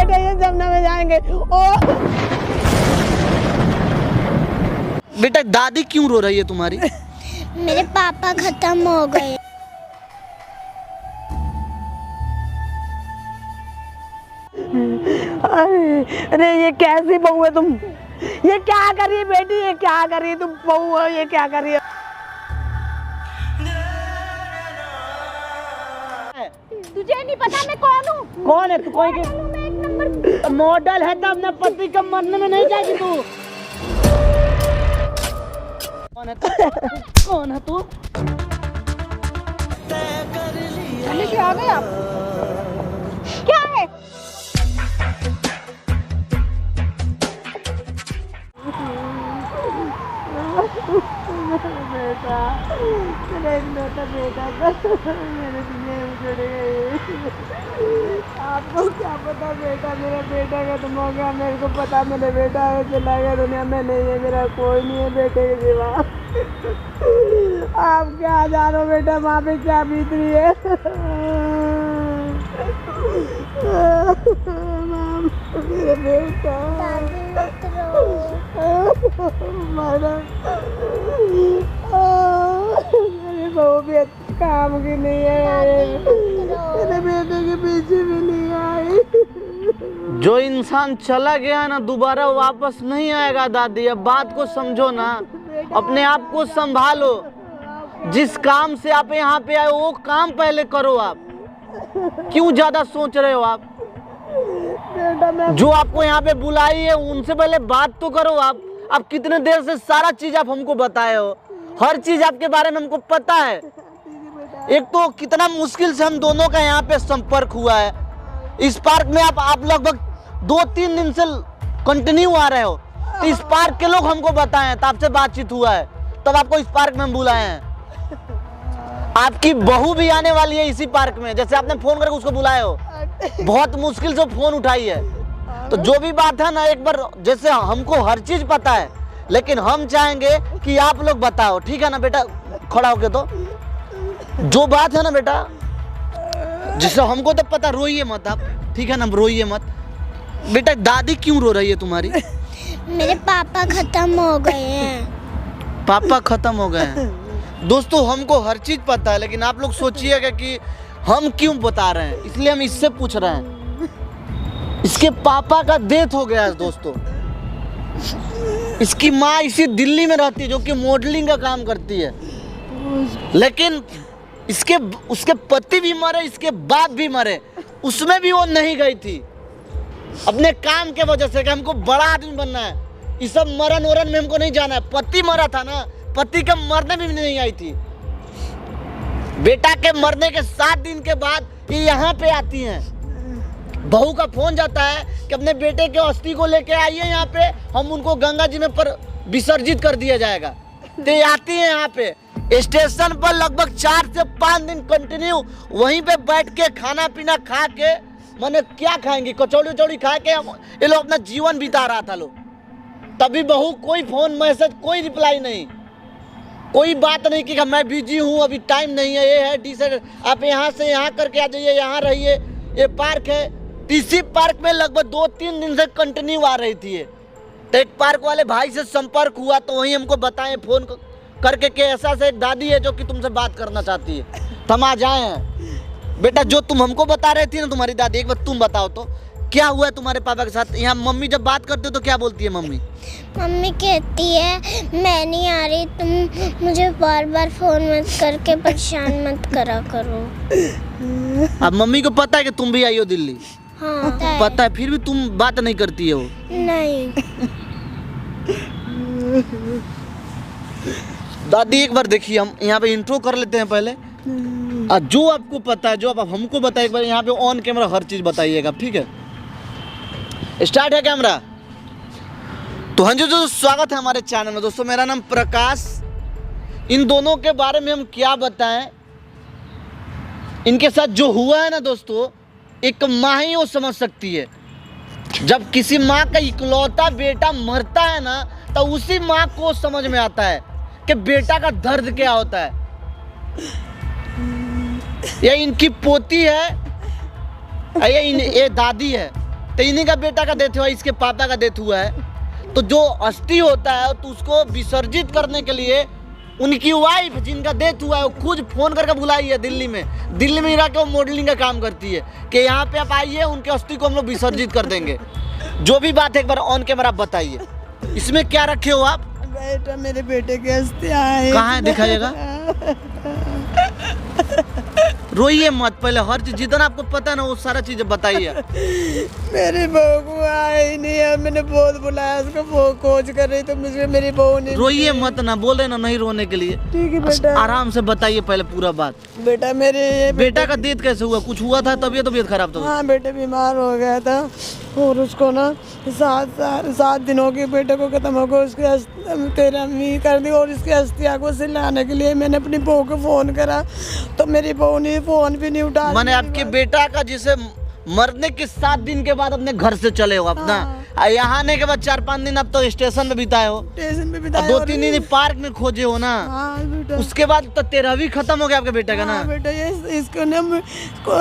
बेटे ये जन्नत में जाएंगे। ओ बेटा दादी क्यों रो रही है तुम्हारी? मेरे पापा खत्म हो गए। अरे ये कैसी बहू है तुम? ये क्या कर रही है बेटी? ये क्या कर रही है तुम? बहू हो ये क्या कर रही है? तुझे नहीं पता मैं कौन हूँ? कौन है तू? कोई के मॉडल है तो अपने पति का मरने में नहीं जाएगी तू। कौन है तू? कौन है तू? क्या आ गया? क्या है? बेटा मेरा बेटा मेरे दुनिया उजड़ गई। आपको क्या पता बेटा, मेरा बेटा का तुम हो गया। मेरे को पता मेरा बेटा है, चला गया दुनिया में, नहीं है मेरा कोई नहीं है बेटे के सिवा। आप क्या जानो बेटा वहाँ पे क्या बीत रही है। मेरा बेटा मेरी बहू भी काम की नहीं है, मेरे बेटे के पीछे भी नहीं आई। जो इंसान चला गया ना दोबारा वापस नहीं आएगा दादी। अब बात को समझो ना, अपने आप को संभालो। जिस काम से आप यहाँ पे आए वो काम पहले करो। आप क्यों ज्यादा सोच रहे हो? आप जो आपको यहाँ पे बुलाई है उनसे पहले बात तो करो। आप कितने देर से सारा चीज आप हमको बताए हो, हर चीज आपके बारे में हमको पता है। एक तो कितना मुश्किल से हम दोनों का यहाँ पे संपर्क हुआ है। इस पार्क में आप लगभग 2-3 दिन से कंटिन्यू आ रहे हो। तो इस पार्क के लोग हमको बताए हैं, तब आपसे बातचीत हुआ है, तब आपको इस पार्क में हम बुलाए हैं। आपकी बहू भी आने वाली है इसी पार्क में, जैसे आपने फोन करके उसको बुलाए हो। बहुत मुश्किल से फोन उठाई है। तो जो भी बात है ना, एक बार जैसे हमको हर चीज पता है, लेकिन हम चाहेंगे कि आप लोग बताओ, ठीक है ना बेटा? खड़ा होके तो जो बात है ना बेटा, जिससे हमको तो पता, रोइए मत आप, ठीक है ना? रोइए मत बेटा। दादी क्यों रो रही है तुम्हारी? मेरे पापा खत्म हो गए हैं। पापा खत्म हो गए हैं। दोस्तों हमको हर चीज पता है, लेकिन आप लोग सोचिएगा कि हम क्यों बता रहे हैं, इसलिए हम इससे पूछ रहे हैं। इसके पापा का डेथ हो गया है दोस्तों। इसकी माँ इसी दिल्ली में रहती है, जो कि मॉडलिंग का काम करती है, लेकिन उसके पति भी मरे, इसके बाप भी मरे, उसमें भी वो नहीं गई थी अपने काम के वजह से कि हमको बड़ा आदमी बनना है। ये सब मरण वरण में हमको नहीं जाना है। पति मरा था ना, पति के मरने में भी नहीं आई थी। बेटा के मरने के 7 दिन के बाद ये यहाँ पे आती हैं। बहू का फोन जाता है कि अपने बेटे के अस्थि को लेके आइए यहाँ पे, हम उनको गंगा जी में पर विसर्जित कर दिया जाएगा। तो ये आती है यहाँ पे स्टेशन पर, लगभग 4 से 5 दिन कंटिन्यू वहीं पे बैठ के खाना पीना खा के, माने क्या खाएंगे, कचौड़ी उचौड़ी खा के ये लोग अपना जीवन बिता रहा था लोग। तभी बहू कोई फोन मैसेज, कोई रिप्लाई नहीं, कोई बात नहीं कि मैं बिजी हूँ, अभी टाइम नहीं है, ये है डिसाइड, आप यहाँ से यहाँ करके आ जाइए, यहाँ रहिए, ये पार्क है। इसी पार्क में लगभग 2-3 दिन से कंटिन्यू आ रही थी। तो एक पार्क वाले भाई से संपर्क हुआ, तो वहीं हमको बताएं फोन करके कि ऐसा से एक दादी है जो कि तुमसे बात करना चाहती है, तो हम आ जाए हैं। बेटा जो तुम हमको बता रही थी ना तुम्हारी दादी, एक बार तुम बताओ तो क्या हुआ है तुम्हारे पापा के साथ? यहाँ मम्मी जब बात करते हो तो क्या बोलती है मम्मी? मम्मी कहती है मैं नहीं आ रही, तुम मुझे बार बार फोन मत करके परेशान मत करा करो। अब मम्मी को पता है कि तुम भी आई हो दिल्ली? हाँ पता है, फिर भी तुम बात नहीं करती हो? नहीं। दादी एक बार देखिए, हम यहाँ पे इंट्रो कर लेते हैं पहले। जो आपको पता है, जो आप हमको बताइए, एक बार यहाँ पे ऑन कैमरा हर चीज बताइएगा, ठीक है? स्टार्ट है कैमरा। तो हाँ जी दोस्तों, स्वागत है हमारे चैनल में। दोस्तों मेरा नाम प्रकाश। इन दोनों के बारे में हम क्या बताएं, इनके साथ जो हुआ है ना दोस्तों, एक माँ ही वो समझ सकती है। जब किसी माँ का इकलौता बेटा मरता है ना, तो उसी माँ को समझ में आता है कि बेटा का दर्द क्या होता है। ये इनकी पोती है, ये दादी है। तो इन्हीं का बेटा का डेथ हुआ, इसके पापा का डेथ हुआ है। तो जो अस्थि होता है तो उसको विसर्जित करने के लिए उनकी वाइफ जिनका डेथ हुआ है वो खुद फोन करके बुलाई है दिल्ली में रह के वो मॉडलिंग का काम करती है कि यहाँ पे आप आइए, उनके अस्थि को हम लोग विसर्जित कर देंगे। जो भी बात है एक बार ऑन कैमरा बताइए, इसमें क्या रखे हो आप? बेटा, मेरे बेटे की अस्थियां हैं। कहाँ है, दिखाइएगा। रोइए मत, पहले हर चीज जितना आपको पता है ना वो सारा चीज बताइए। मेरी बहू को आया ही नहीं है, मैंने बहुत बुलाया उसको, वो खोज कर रही तो मुझे मेरी बहू नहीं। रोइए मत ना, बोले ना नहीं रोने के लिए। ठीक है बेटा, आराम से बताइए पहले पूरा बात। बेटा मेरे बेटा का डेथ कैसे हुआ? कुछ हुआ था तबीयत खराब था? हाँ, बेटा बीमार हो गया था और उसको ना 7 दिनों के बेटे को खत्म हो गया, उसकी 13वीं कर दी और इसकी अस्थियां को सिलाने के लिए मैंने अपनी बहू को फोन करा तो मेरी बहू ने फोन भी नहीं उठा। मैंने आपके बेटा का जिसे मरने के 7 दिन के बाद अपने घर से चले हो अपना, यहाँ आने के बाद 4-5 दिन अब तो स्टेशन में बिताए हो, स्टेशन पे बिताया, 2-3 दिन पार्क में खोजे हो ना। हाँ बेटा, उसके बाद तो 13वीं खत्म हो गया आपके बेटे का ना। हाँ बेटा, ये इसको ना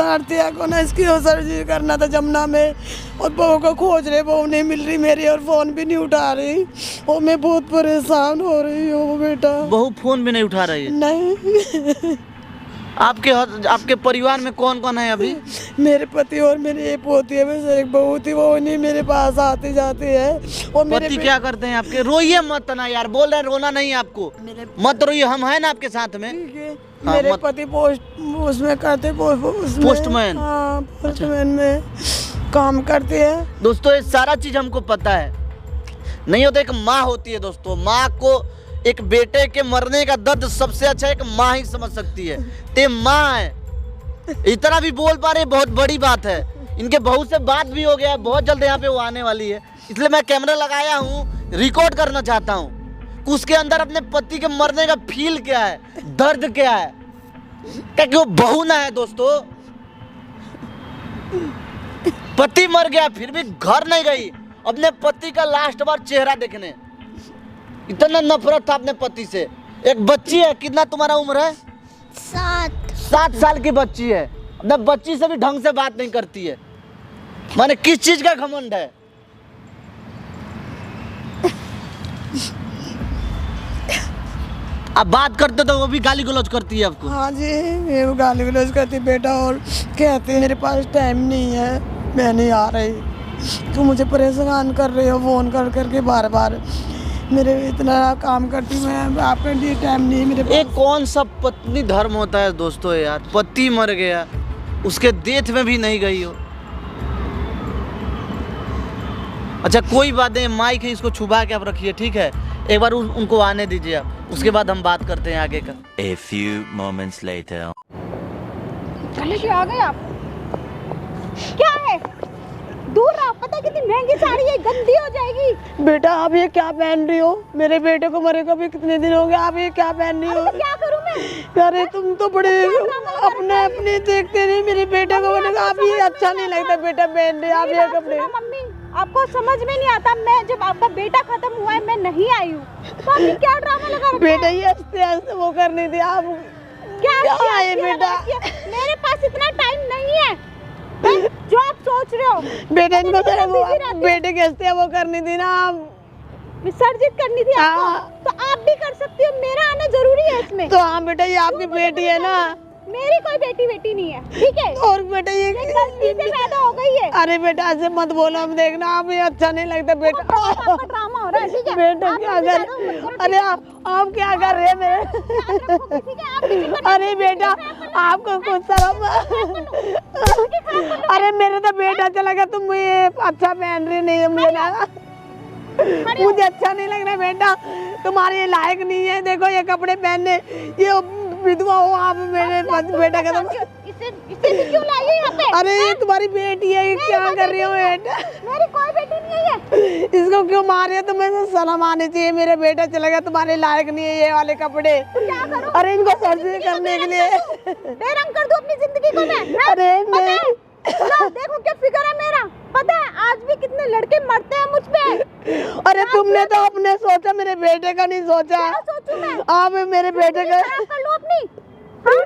आरतिया को ना इसकी सर्जरी करना था जमुना में और बहू को खोज रहे, बहू नहीं मिल रही मेरी और फोन भी नहीं उठा रही और मैं बहुत परेशान हो रही हूँ बेटा। बहू फोन भी नहीं उठा रही है? नहीं। आपके परिवार में कौन कौन है अभी? मेरे पति और मेरी एक पोती है, बस एक बहू थी, वो नहीं मेरे पास आती जाती है। और मेरे पति क्या करते हैं आपके? रोइए मत ना यार, बोल रहे हैं रोना नहीं है आपको, मत रोइए, हम हैं ना आपके साथ में। ठीक है, हाँ, मेरे पति उसमें करते पोस्टमैन। हाँ, पोस्टमैन में काम करते हैं। दोस्तों ये सारा चीज हमको पता है, नहीं होता एक माँ होती है दोस्तों, माँ को एक बेटे के मरने का दर्द सबसे अच्छा एक माँ ही समझ सकती है। ते माँ है, इतना भी बोल पा रहे, बहुत बड़ी बात है। इनके बहू से बात भी हो गया है, बहुत जल्द यहाँ पे वो आने वाली है, इसलिए मैं कैमरा लगाया हूँ, रिकॉर्ड करना चाहता हूँ कि उसके अंदर अपने पति के मरने का फील क्या है, दर्द क्या है, क्योंकि वो बहू ना है दोस्तों। पति मर गया फिर भी घर नहीं गई अपने पति का लास्ट बार चेहरा देखने, इतना नफरत था अपने पति से। एक बच्ची है, कितना तुम्हारा उम्र है? 7 साल की बच्ची है, अपने बच्ची से भी ढंग से बात नहीं करती है, माने किस चीज का घमंड है? अब बात करते तो वो भी गाली गलौज करती है आपको। हाँ जी, ये वो गाली गलौज करती बेटा और कहते हैं मेरे पास टाइम नहीं है, मैं नहीं आ रही, तुम मुझे परेशान कर रहे हो फोन कर करके बार बार, मेरे इतना काम करती मैं, आपके लिए टाइम नहीं है मेरे पास। एक कौन सा पत्नी धर्म होता है दोस्तों यार, पति मर गया उसके डेथ में भी नहीं गई हो। अच्छा कोई बात नहीं, माइक है इसको छुपा के आप रखिए, ठीक है, एक बार उनको आने दीजिए आप, उसके बाद हम बात करते हैं आगे का। A few moments later. कल आ गए आप, क्या है? दूर रहो, पता है कितनी महंगी साड़ी है, गंदी हो जाएगी। बेटा आप ये क्या पहन रही हो? मेरे बेटे को मरे को भी कितने दिन हो गए, आप ये क्या पहन रही हो? तो क्या करूं मैं? अरे तुम तो बड़े अपने देखते नहीं, मेरे बेटे को मरे, आप ये अच्छा नहीं लगता बेटा पहन रहे आप ये कपड़े। मम्मी आपको समझ में नहीं आता, मैं जब आपका बेटा खत्म हुआ है मैं नहीं आई हूँ, तो आपने क्या ड्रामा लगा रखा है? बेटा ये आस्ते वो करनी थी, आप क्या है बेटा? मेरे पास इतना टाइम नहीं है जो आप सोच रहे हो। बेटे इनको बेटे के हस्ते वो करनी थी ना, विसर्जित करनी थी आपको, तो आप भी कर सकती हो, मेरा आना जरूरी है इसमें। तो हाँ बेटा ये आपकी बेटी है ना? मेरी कोई बेटी नहीं है, ठीक है? और बेटा ये गलती से पैदा हो गई है। अरे बेटा ऐसे मत बोलो, हम देखना आप ये अच्छा नहीं लगता बेटा। ड्रामा हो रहा है, ठीक है? बेटा क्या कर, अरे आप क्या कर रहे हैं मेरे? अरे बेटा आपको कुछ शर्म, अरे मेरे तो बेटा चला गया, तुम ये अच्छा पहन रही नहीं है, मुझे अच्छा नहीं लग रहा बेटा, तुम्हारे ये लायक नहीं है, देखो ये कपड़े पहनने, ये विधवा हो आप, मेरे बेटा का इसे भी क्यों लाई है यहाँ पे? अरे ये तुम्हारी बेटी है, क्या कर रही हो बेटा? मेरी कोई बेटी नहीं है। इसको क्यों मारे? तुम्हें तो शर्म आनी चाहिए, मेरा बेटा चला गया, तुम्हारे लायक नहीं है ये वाले कपड़े। क्या करूं? अरे इनको सर्जरी करने के लिए बेरंग कर दूं अपनी जिंदगी को मैं? अरे मैं देखो क्या फिगर है मेरा, पता है आज भी कितने लड़के मरते हैं मुझ पे। अरे तुमने तो अपने सोचा, मेरे बेटे का नहीं सोचा। क्या सोचूं मैं? आप मेरे बेटे का कर लूं अपनी, हाँ?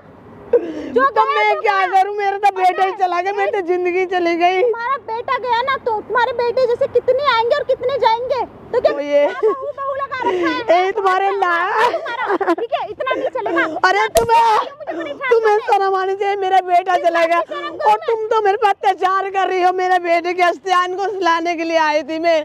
जो तो मैं क्या करूं, मेरा तो बेटा ही चला गया, मेरी तो जिंदगी चली गई। तुम्हारा बेटा गया ना तो तुम्हारे बेटे जैसे कितने आएंगे और कितने जाएंगे, तो क्या ये बहू लगा रखा है? ए तुम्हारे ठीक है, इतना नहीं चलेगा। अरे तुम्हें शर्म आनी चाहिए, मेरा बेटा चला गया और तुम तो मेरे पर अत्याचार कर रही हो। मेरे बेटे के अस्तियान को सुलाने के लिए आई थी मैं,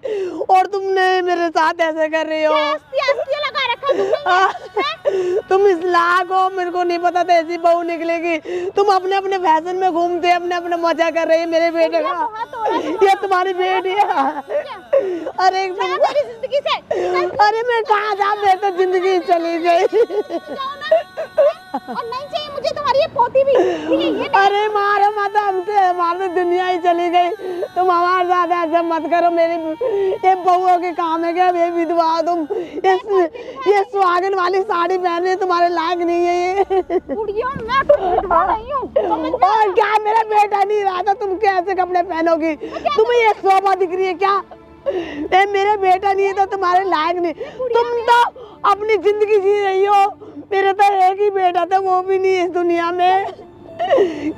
और तुमने मेरे साथ ऐसे कर रही हो। लगा रखा तुमने। तुम इस लायक हो, मेरे को नहीं पता था ऐसी बहू निकलेगी। तुम अपने अपने फैशन में घूमते, अपने अपने मजा कर रही है। मेरे बेटे का ये तुम्हारी बेटी है। अरे जिंदगी से अरे मैं कहाँ जा, मेरी तो जिंदगी चली गई। और नहीं चाहिए मुझे तुम्हारी ये पोती भी, ठीक है? ये अरे मारो मत हमसे, हमारी तो दुनिया ही चली गई। तुम हमारे साथ ऐसा मत करो। मेरी ये बहुओं के काम है क्या? ये विधवा तुम, ये सुहागन वाली साड़ी पहने तुम्हारे लायक नहीं है ये। बुढ़िया, मैं तो विधवा नहीं हूँ। और क्या, मेरा बेटा नहीं रहा था, तुम कैसे कपड़े पहनोगी? तुम्हें ये शोभा दिख रही है क्या? मेरा बेटा नहीं है तो तुम्हारे लायक नहीं। तुम तो अपनी जिंदगी जी रही हो। मेरा तो एक ही बेटा था, वो भी नहीं इस दुनिया में।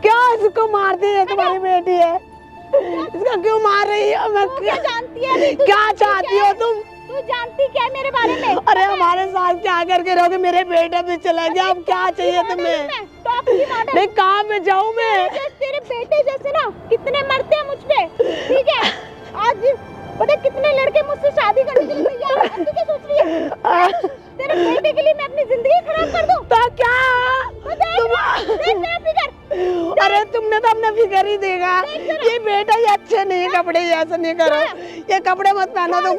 क्या इसको मारती है? तुम्हारी बेटी है, इसका क्यों मार रही हो? मैं क्या जानती है? क्या चाहती हो तुम? तू जानती क्या है मेरे बारे में? अरे हमारे साथ क्या करके रहोगे? मेरे बेटा भी चला गया, अब क्या चाहिए तुम्हें? नहीं, कहाँ पे जाऊँ मैं? तेरे बेटे जैसे ना कितने मरते हैं मुझ पे, ठीक है? आज पता कितने लड़के मुझसे शादी करने के लिए तैयार हैं। तू क्या सोच रही है? तेरे बेटे के लिए मैं अपनी जिंदगी खराब कर दूं? तो क्या देख मेरा फिकर। अरे तुमने तो अपना फिकर ही देगा। ये बेटा ये अच्छे नहीं कपड़े, ये ऐसा नहीं करो, ये कपड़े मत पहनो तुम।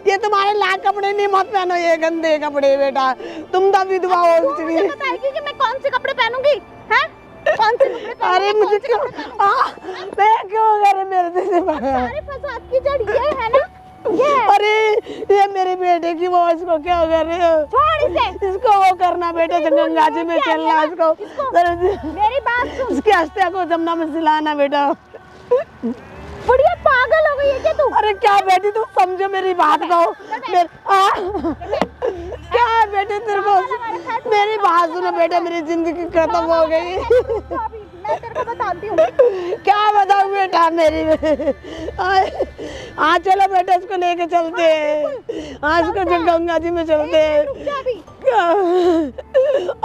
ये तुम्हारे लायक कपड़े नहीं, मत पहनो ये गंदे कपड़े। बेटा तुम तो विधवा हो चुकी। मुझे पता है कि मैं कौन से कपड़े पहनूंगी, हैं? कौन से कपड़े पहनूंगी? अरे मुझे क्यों, मैं क्यों करे मेरे से? सारे फसाद की जड़ ये है ना, ये है। अरे ये मेरे बेटे की वो, इसको क्या कर रहे हो? छोड़ इसे। इसको वो करना बेटे, गंगा जी में चलना इसको। मेरी बात सुन। इसके हस्ते को जमुना में सिलाना बेटा। बुढ़िया पागल हो गई है क्या तू? अरे क्या बेटी, तू समझो मेरी बात को। क्या है बेटे तेरे को? मेरी बात सुनो बेटा, मेरी जिंदगी खत्म हो गई। मैं तेरे को बताती हूँ। क्या बताऊँ बेटा मेरी? हाँ चलो बेटा, इसको लेके चलते हैं। हाँ इसको गंगा जी में चलते हैं।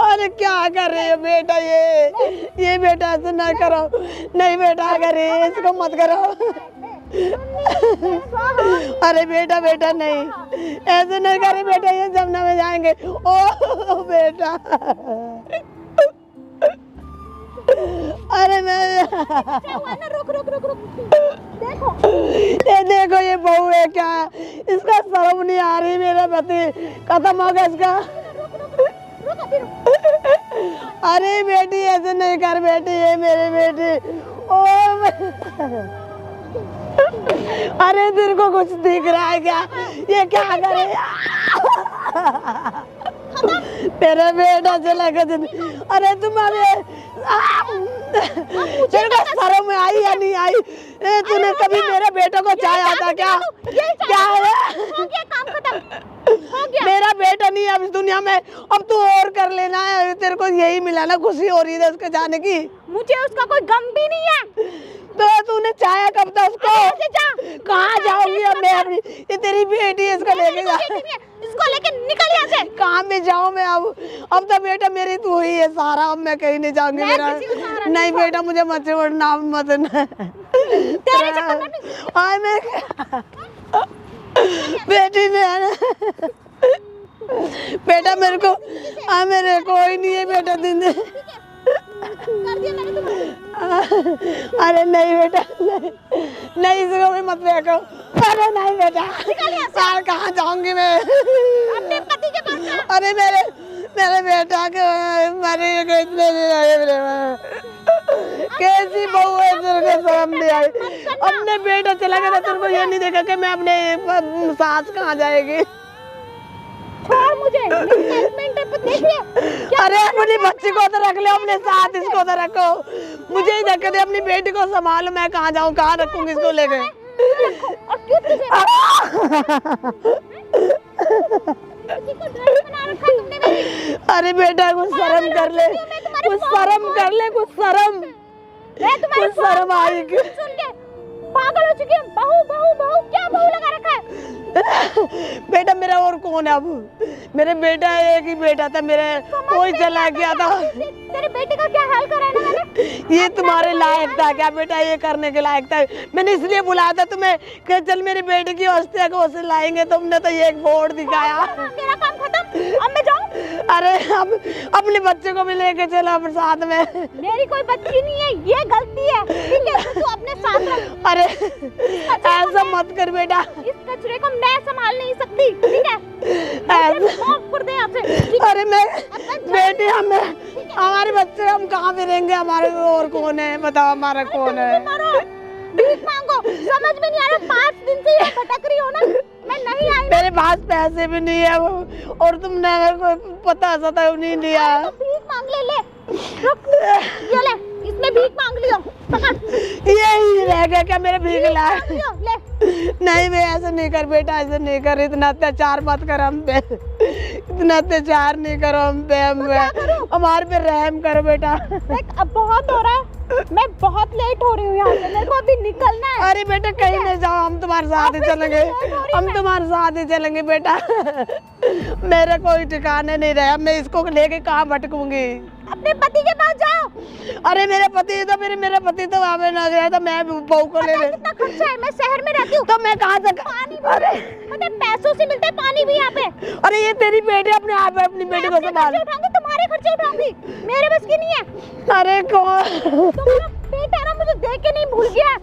अरे क्या कर रहे हो बेटा? ये बेटा ऐसे ना करो। नहीं बेटा, करे इसको मत करो। अरे बेटा बेटा नहीं, ऐसे नहीं करे बेटा, ये जमुना में जाएंगे। ओ बेटा, अरे मैं रुक रुक रुक रुक, देखो ये देखो, ये बहू है क्या? इसका शर्म नहीं आ रही? मेरा पति खत्म हो गया इसका। रुक अभी रुक। अरे बेटी ऐसे नहीं कर बेटी, ये मेरी बेटी। ओ अरे तेरे को कुछ दिख रहा है क्या? ये क्या करे? मेरा बेटा चला गया। अरे तुम तेरे को शर्म में आई या नहीं आई? तूने कभी मेरे बेटे को चाहा था क्या? क्या है? काम खत्म, मेरा बेटा नहीं अब इस दुनिया में, अब तू और कर लेना है। तेरे को यही मिला ना, खुशी हो रही है उसके जाने की। मुझे उसका कोई गम भी नहीं है। तो तूने चाहा कब था उसको? कहाँ जाऊंगी अब मैं? अपनी ये तेरी बेटी है, इसको लेके जा। इसको लेके निकल यहाँ से। कहाँ में जाऊँ मैं अब तो बेटा मेरी तू ही है सारा, अब मैं कहीं नहीं जाऊंगी। मेरा नहीं बेटा, मुझे मत छोड़ना, मत मैं बेटी में बेटा मेरे को मेरे कोई नहीं है बेटा। दिन अरे नहीं बेटा, नहीं इसको भी मत फेंको। अरे नहीं बेटा, सार कहाँ जाऊंगी मैं? अपने पति के पास। अरे मेरे बेटा के मरे इतने कैसी बहू है, तेरे को शर्म नहीं आई? अपने बेटा चला गया, तेरे को ये नहीं देखा कि मैं अपने सास कहाँ जाएगी? छोड़ मुझे, अरे अपनी बच्ची को तो रख ले अपने साथ, इसको तो रखो। मुझे ही धक्के दे, अपनी बेटी को संभालो। मैं कहाँ जाऊँ, कहाँ रखूंगी इसको लेके? अरे बेटा कुछ शर्म कर ले। कुछ शर्म कर ले, कुछ शर्म, मैं तुम्हारी कुछ शर्म आएगी। सुन के पागल हो चुकी हूँ। बहू बहू बहू, क्या बहू लगा रखा है? बेटा मेरा और कौन है अब? मेरे बेटा एक ही बेटा था, मेरे कोई चला गया था। तेरे बेटे का क्या हाल करा ना मैंने? ये तुम्हारे लायक था क्या बेटा? ये करने के लायक था? मैंने इसलिए बुलाया था तुम्हें कि चल मेरे बेटे की हस्तिया को उसे लाएंगे, तुमने तो ये एक बोर्ड दिखाया। मेरा काम खत्म, अब मैं जाऊँ? अरे अब अपने बच्चे को भी लेके चलो अब साथ में। मेरी कोई बच्ची नहीं है, ये गलती है, ठीक है? तो तू अपने साथ रख। अरे ऐसा मत कर बेटा, इस कचरे को मैं संभाल नहीं सकती, ठीक है? माफ कर दे यहाँ से। अरे मैं बेटी, हमारे बच्चे हम कहाँ पे रहेंगे? हमारे और कौन है बताओ? हमारा कौन है? भीख मांगो, समझ में नहीं आ रहा? 5 दिन से ये भटक रही हो ना, मैं नहीं आई। मेरे पास पैसे भी नहीं है और तुमने मेरे को पता सता नहीं दिया। तो भीख मांग ले, रुक, ये ले, इसमें भीख मांग लियो, पकड़। यही रह गया क्या मेरे भीख ला? ले। नहीं मैं ऐसा नहीं कर बेटा, ऐसा नहीं कर, इतना अत्याचार मत कर हम पे, इतना अत्याचार नहीं करो हम पे, हमारे पे रहम करो बेटा। देख अब बहुत हो रहा है, मैं बहुत लेट हो रही हूँ यहाँ से, मेरे को अभी निकलना है। अरे बेटा कहीं नहीं जाओ, हम तुम्हारे साथ ही चलेंगे, हम तुम्हारे साथ ही चलेंगे बेटा। मेरे कोई ठिकाने नहीं रहा, मैं इसको लेके कहाँ भटकूंगी? अपने पति के पास जाओ। अरे मेरे पति तो मेरे पति तो वहाँ पे ना गया था, मैं बहू को ले ले। कितना खर्चा है, मैं शहर में रहती हूँ। तो मैं कहाँ से? पानी अरे मतलब पैसों से मिलता है पानी भी यहाँ पे। अरे ये तेरी बेटी, अपने आप अपनी बेटी को संभाल। खर्चे उठाऊंगी, तुम्हारे खर्चे उठाऊंगी, मेरे बस की नहीं है। अरे कौन? तुम्हारा बेटा ना मुझे देख के नहीं भूल गया,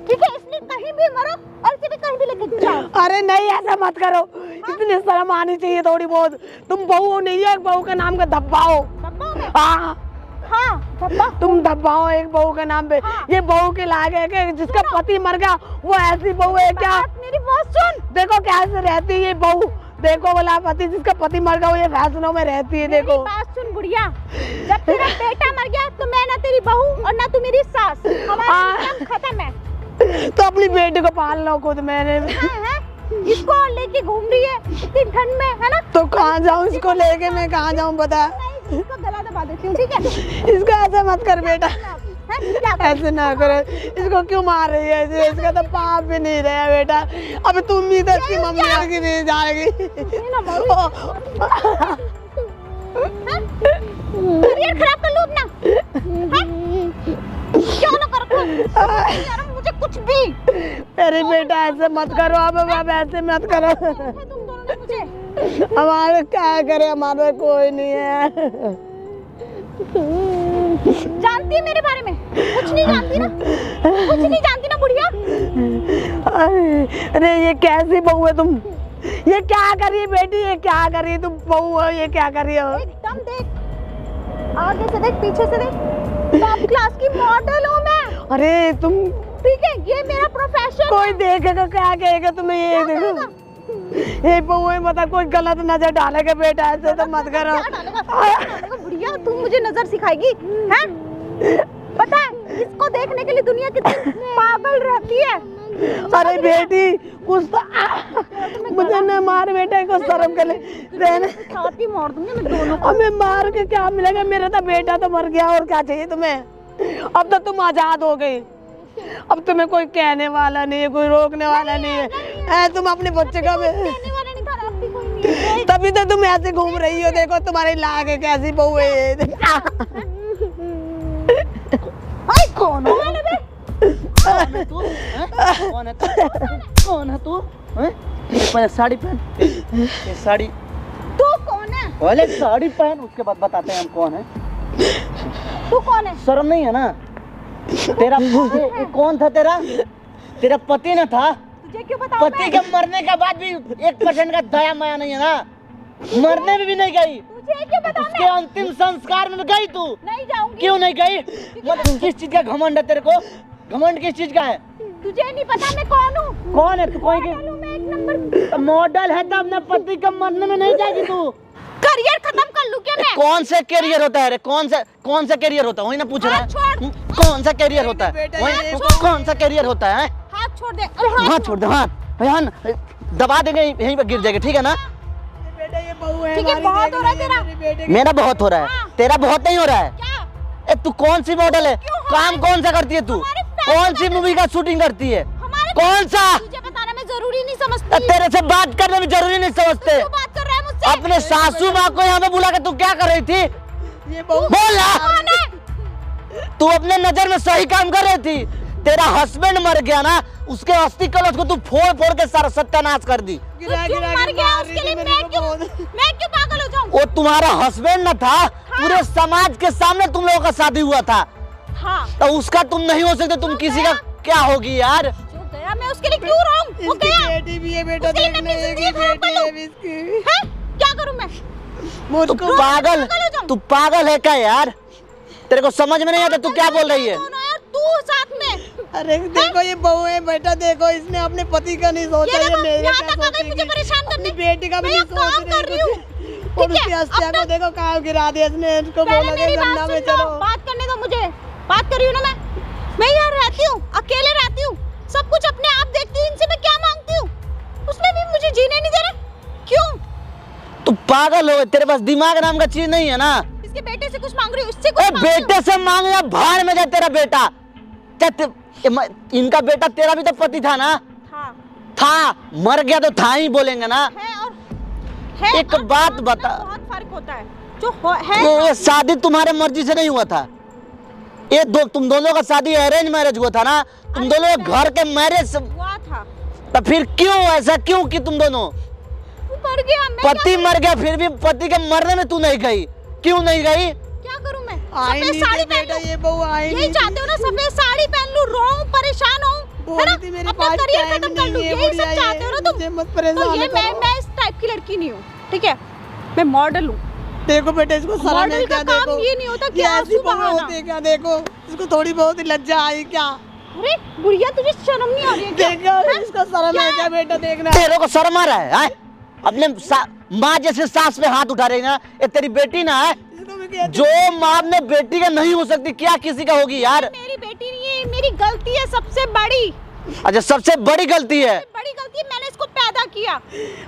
ठीक है? इसलिए कहीं भी मरो और इसे भी कहीं भी लेके जाओ। अरे नहीं ऐसा मत करो, इतनी शर्म आनी चाहिए थोड़ी बहुत। तुम बहू हो नहीं है, एक बहू के नाम का धब्बा हो। धब्बा में? हाँ हाँ धब्बा। तुम धब्बा हो एक बहू के नाम पे। हाँ। ये बहू के लायक है कि जिसका पति मर गया वो ऐसी बहू है क्या? मेरी बात सुन। देखो कैसे रहती है ये बहू, देखो बोला पति, जिसका पति मर गया वो ये फैसलों में रहती है। देखो बात सुन बुढ़िया, जब तेरा बेटा मर गया तो मैं ना तेरी बहू और ना तू मेरी सास, हमारा रिश्ता खत्म है। तो अपनी बेटी को पाल लो खुद। मैंने है? इसको लेके घूम रही है इतनी ठंड में, है ना? तो कहाँ जाऊँ इसको लेके, मैं कहाँ जाऊँ बता? इसको गला दबा देती हूँ, ठीक है? इसको ऐसे मत कर बेटा, ऐसे ना करो। इसको क्यों मार रही है? इसका तो पाप भी नहीं रहा बेटा। अब तुम भी तो इसकी मम्मी आगे नहीं जाएगी। करियर खराब कर लो अपना, क्यों ना करो? यार मुझे कुछ भी। अरे बेटा ऐसे मत करो, अब ऐसे मत करो। तुम दोनों ने मुझे। हमारे क्या करे, हमारा कोई नहीं है। जानती है मेरे बारे में? कुछ नहीं जानती ना, कुछ नहीं जानती ना बुढ़िया। अरे ये कैसी बहू है तुम? ये क्या कर रही है बेटी? ये क्या कर रही है? तुम बहू हो, ये क्या कर रही हो? एकदम देख, आगे से देख, पीछे से देख, टॉप क्लास की मॉडल हूँ मैं। अरे तुम, ठीक है, ये मेरा प्रोफेशन। कोई देखेगा क्या कहेगा तुम्हें? ये देखो ये बहू है, मतलब कोई गलत नजर डालेगा बेटा, ऐसे तो मत करो। बुढ़िया तू मुझे नजर सिखाएगी हैं? पता है इसको देखने के लिए दुनिया कितनी पागल रहती है। अरे बेटी कुछ तो मुझे न मार बेटा को, शर्म कर ले। रहने छाती मार दूंगी मैं दोनों को। हमें मार के क्या मिलेगा? मेरा तो बेटा तो मर गया, और क्या चाहिए तुम्हें? अब तो तुम आजाद हो गई, अब तुम्हें कोई कहने वाला नहीं है, कोई रोकने वाला नहीं है। तुम अपने बच्चे का तभी तो तुम ऐसे घूम रही हो। देखो तुम्हारे लाग है कैसी बहू है। कौन है तू? कौन है तू? कौन है तू? पहले साड़ी पहन, ये साड़ी। तू कौन है? पहले साड़ी पहन, उसके बाद बताते हैं हम कौन है। तू कौन है? शर्म नहीं है ना? तेरा ये कौन था? तेरा पति न था? तुझे क्यों बताऊं? पति के मरने के बाद भी 1% का दया माया नहीं है ना? मरने में भी नहीं गई। तुझे क्यों बताऊं? उसके अंतिम संस्कार में गई तू? नहीं जाऊंगी। क्यों नहीं गई? मतलब किस चीज का घमंड है तेरे को? घमंड किस चीज का है? तुझे नहीं पता मैं कौन हूँ? कौन है तू? कोई मैं एक नंबर मॉडल है तो अपने पति के मरने में नहीं जाएगी तू? करियर खत्म कर लूं क्या मैं? कौन सा करियर होता है रे? कौन सा करियर होता है? वही ना पूछ रहा है। कौन सा करियर होता है? कौन सा करियर होता है? हाथ छोड़ दे। हाथ छोड़ दे। हाथ दबा देंगे, यहीं पे गिर जाएगा, ठीक है ना? बेटा ये बहू है ठीक है, हमारी, बहुत हो रहा है देखना तेरा। मेरी बेटी की। मेरा बहुत हो रहा है, तेरा बहुत नहीं हो रहा है। क्या? ए तू कौन सी मॉडल है? काम कौन सा करती है तू? कौन सी मूवी का शूटिंग करती है? कौन सा? तुझे बताना मैं जरूरी नहीं समझती। तेरे से बात करना भी जरूरी नहीं समझते। क्यों बात कर रहा है मुझसे? अपने सासू माँ को यहाँ पे बुला के तू क्या कर रही थी? ये बहू बोल ना। कौन है? तू अपने नजर में सही काम कर रही थी। तेरा हस्बैंड मर गया ना, उसके अस्थि कलश को तू फोड़ फोड़ के सारा सत्यानाश कर दी। तू क्यों मर गया उसके लिए? मैं क्यों पागल हो जाऊं? वो तुम्हारा हस्बैंड न था, पूरे समाज के सामने तुम लोगों का शादी हुआ था, हाँ तो उसका तुम नहीं हो सकते, तुम किसी का क्या होगी यार? जो गया मैं उसके लिए क्यों रहूं? वो इसकी गया। बेटी भी है बेटा, उसके लिए देखने मैं अपनी की जिंदगी खराब बेटी कर है लूं? इसकी। हैं? क्या करूं मैं? तू मुझको पागल, पागल हो जाऊं? तू पागल है क्या यार? तेरे को समझ में नहीं आता तू क्या बोल रही है? दोनों यार, तू साथ में। अरे देखो ये बहू है बेटा, देखो इसने अपने पति का नहीं सोचा, ये देखो, मेरे यहाँ क्या तक आ गई मुझे सोचेगी? परेशान करने। अपनी बेटी का भी मैं नहीं यहाँ काम सोच कर रही हूँ। रही और ठीक है, उसकी हस्तिया अब को तक- देखो कहाँ गिरा दिया इसने, इसको पहले बोला मेरी कि बात गंगा में सुन लो, चलो। बात करने दो मुझे। बात कर रही हूँ ना मैं यहाँ रहती हूँ, अकेले रहती हूँ, सब कुछ अपने आप देखती हूँ, इनसे मैं क्या मांगती हूँ? उसमें भी मुझे जीने नहीं दे रहे। क्यों? तू पागल हो, तेरे पास दिमाग नाम का चीज नहीं है ना? इसके बेटे से कुछ मांग रही हूँ, इससे ए, कुछ मांग रही हूँ। बेटे से मांगना भाड़ में जा तेरा बेटा। इनका बेटा तेरा भी तो पति था ना? था, मर गया तो था ही बोलेंगे ना। है और है एक और बात बहुत बता। बहुत फर्क होता है जो है। ये शादी तुम्हारे मर्जी से नहीं हुआ था, ये तुम दोनों का शादी अरेंज मैरिज हुआ था ना? तुम दोनों घर के मैरिज से, हुआ था। तो फिर क्यों ऐसा क्यों कि तुम दोनों? तू मर गया, मैं पति मर गया फिर भी पति के मरने में तू नहीं गई, क्यों नहीं गई? क्या करूं मैं? आई सफेद नहीं साड़ी थी पहन बेटा, लूं? ये बहू आई यही नहीं चाहते हो ना, सफेद साड़ी पहन लूं, रोऊं, परेशान हूं, है ना? थी मेरे अपना पास करियर टाइम खत्म कर लूं, नहीं है, यही बुढ़िया सब चाहते हो ना मुझे तुम? मत तो परेशान ये करो। मैं इस टाइप की लड़की नहीं हूँ, ठीक है? मैं मॉडल हूँ। देखो बेटा इसको शर्म मॉडल है का क्या? काम देखो ये नहीं होता कि ये आंसू ऐसी बहू बहाना। होती है क्या? देखो इसको थोड़ी बहुत ही लज्जा आई क्या? अरे बुढ़िया, तुझे शर्म नहीं आ रही है क्या? देखो इसको शर्म है क्या बेटा? देखना तेरे को शर्म आ रहा है, हैं? अपने माँ जैसे सास पे हाथ उठा रही ना, ये तेरी बेटी ना है? इसको भी कहते- जो माँ अपने बेटी का नहीं हो सकती, क्या किसी का होगी यार? मेरी बेटी नहीं है, मेरी गलती है सबसे बड़ी। अच्छा, सबसे बड़ी गलती है? बड़ी गलती है, मैंने इसको पैदा किया।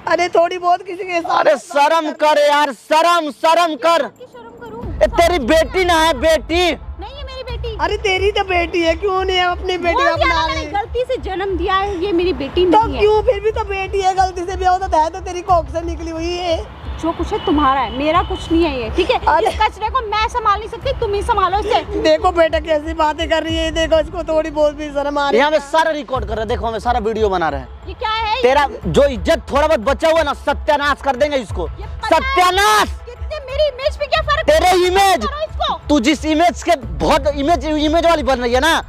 अरे थोड़ी बहुत किसी के साथ अरे शर्म कर यार, शर्म कर। कि शर्म करूं? ये तेरी बेटी ना है? बेटी नहीं है मेरी बेटी। अरे तेरी तो बेटी है, क्यों नहीं है अपनी बेटी बोल को दिया ना, अपना मैंने रही? गलती से जन्म दिया है, ये मेरी बेटी तो नहीं है। क्यों? फिर भी तो बेटी है, गलती से भी होता तो है, तो तेरी कोख से निकली हुई है। जो कुछ है तुम्हारा है, मेरा कुछ नहीं है ये, ठीक है? अरे- इस कचरे को मैं संभाल नहीं सकती, तुम ही संभालो इसे। देखो बेटा कैसी बातें कर रही है, देखो इसको थोड़ी बहुत भी शर्म आ रही यहाँ में सारा रिकॉर्ड कर रहे हैं, देखो हमें सारा वीडियो बना रहे हैं। ये क्या है? तेरा जो इज्जत थोड़ा बहुत बचा हुआ है ना, सत्यानाश कर देंगे इसको। ये पता है सत्यानाश। कितने मेरी इमेज पे क्या फर्क तेरे इमेज, करो इसको। तू जिस इमेज के बहुत इमेज वाली बन रही है ना,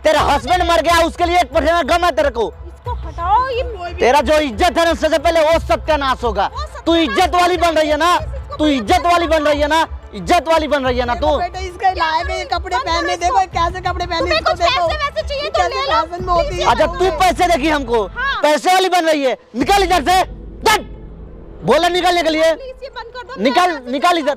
तेरा हस्बैंड मर गया, उसके लिए 1% गम है तेरे को। इसको हटाओ, ये तेरा जो इज्जत है ना, सबसे पहले वो सत्यानाश होगा। तू इज्जत वाली बन रही है ना, तू इज्जत वाली बन रही है ना, इज्जत वाली बन रही है ना तू। देखो बेटा इसके लायक है ये कपड़े पहनने, देखो ये कैसे कपड़े पहने तुम्हें इसको कुछ देखो। पैसे वैसे चाहिए तो कैसे ले लो। फैशन में होती है। अच्छा, तू पैसे देगी हमको? हाँ। पैसे वाली बन रही है, निकल इधर से। चल। बोला निकलने के लिए, प्लीज ये बंद कर दो। निकल इधर।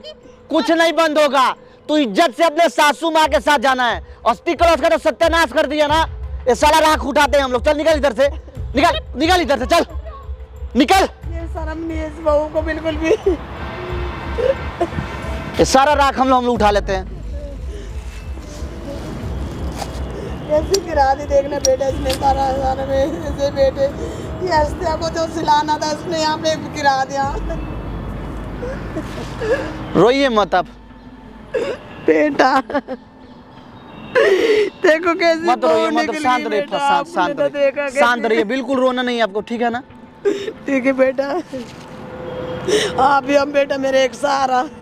कुछ नहीं बंद होगा, तू इज्जत से अपने सासू माँ के साथ जाना है। अस्थि कलश का तो सत्यानाश कर दिया ना, ये साला राख उठाते हैं हम लोग। चल निकल इधर से, निकल इधर से, चल निकल। ये शर्म नहीं है इस बहू को बिल्कुल भी। ये सारा राख हम लोग उठा लेते हैं। कैसी गिरा दी देखना बेटा इसने सारा में ऐसे बेटे। ये हस्तिया को जो सिलाना था उसने यहाँ पे गिरा दिया। रोइए मत अब, बेटा देखो कैसी मत बहू रोइए, मत निकली शांत रहिए, बेटा, शांत आपने तो देखा रहिए, शांत कैसी- रहिए, बिल्कुल रोना नहीं है आपको, ठीक है ना? ठीक है बेटा, आप भी हम बेटा मेरे एक सहारा।